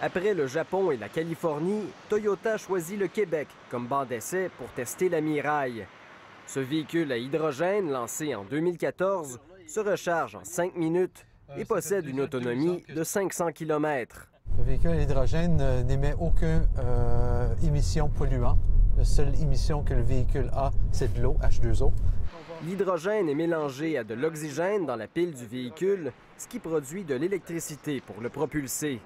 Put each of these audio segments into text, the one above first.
Après le Japon et la Californie, Toyota choisit le Québec comme banc d'essai pour tester la Mirai. Ce véhicule à hydrogène, lancé en 2014, se recharge en 5 minutes et possède une autonomie de 500 km. Le véhicule à hydrogène n'émet aucune émission polluante. La seule émission que le véhicule a, c'est de l'eau, H2O. L'hydrogène est mélangé à de l'oxygène dans la pile du véhicule, ce qui produit de l'électricité pour le propulser.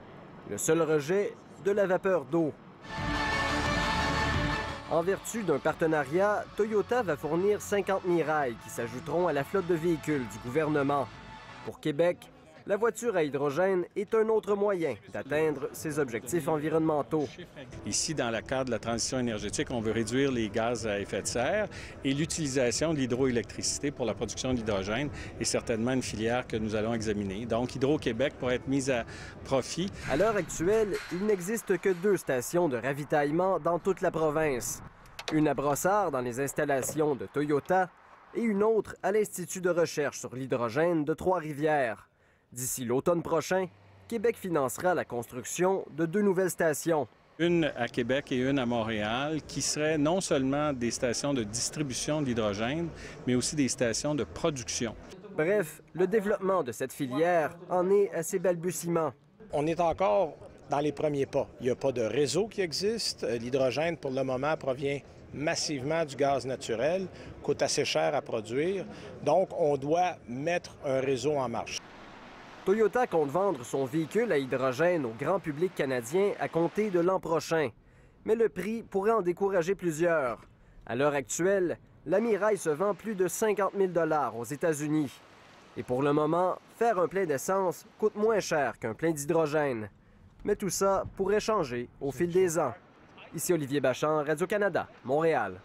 Le seul rejet, de la vapeur d'eau. En vertu d'un partenariat, Toyota va fournir 50 Mirai qui s'ajouteront à la flotte de véhicules du gouvernement. Pour Québec, la voiture à hydrogène est un autre moyen d'atteindre ses objectifs environnementaux. Ici, dans le cadre de la transition énergétique, on veut réduire les gaz à effet de serre et l'utilisation de l'hydroélectricité pour la production d'hydrogène est certainement une filière que nous allons examiner. Donc, Hydro-Québec pourrait être mise à profit. À l'heure actuelle, il n'existe que 2 stations de ravitaillement dans toute la province. Une à Brossard, dans les installations de Toyota, et une autre à l'Institut de recherche sur l'hydrogène de Trois-Rivières. D'ici l'automne prochain, Québec financera la construction de 2 nouvelles stations. Une à Québec et une à Montréal, qui seraient non seulement des stations de distribution d'hydrogène, mais aussi des stations de production. Bref, le développement de cette filière en est à ses balbutiements. On est encore dans les premiers pas. Il n'y a pas de réseau qui existe. L'hydrogène, pour le moment, provient massivement du gaz naturel, coûte assez cher à produire. Donc, on doit mettre un réseau en marche. Toyota compte vendre son véhicule à hydrogène au grand public canadien à compter de l'an prochain. Mais le prix pourrait en décourager plusieurs. À l'heure actuelle, la Mirai se vend plus de 50 000 $ aux États-Unis. Et pour le moment, faire un plein d'essence coûte moins cher qu'un plein d'hydrogène. Mais tout ça pourrait changer au fil des ans. Ici Olivier Bachand, Radio-Canada, Montréal.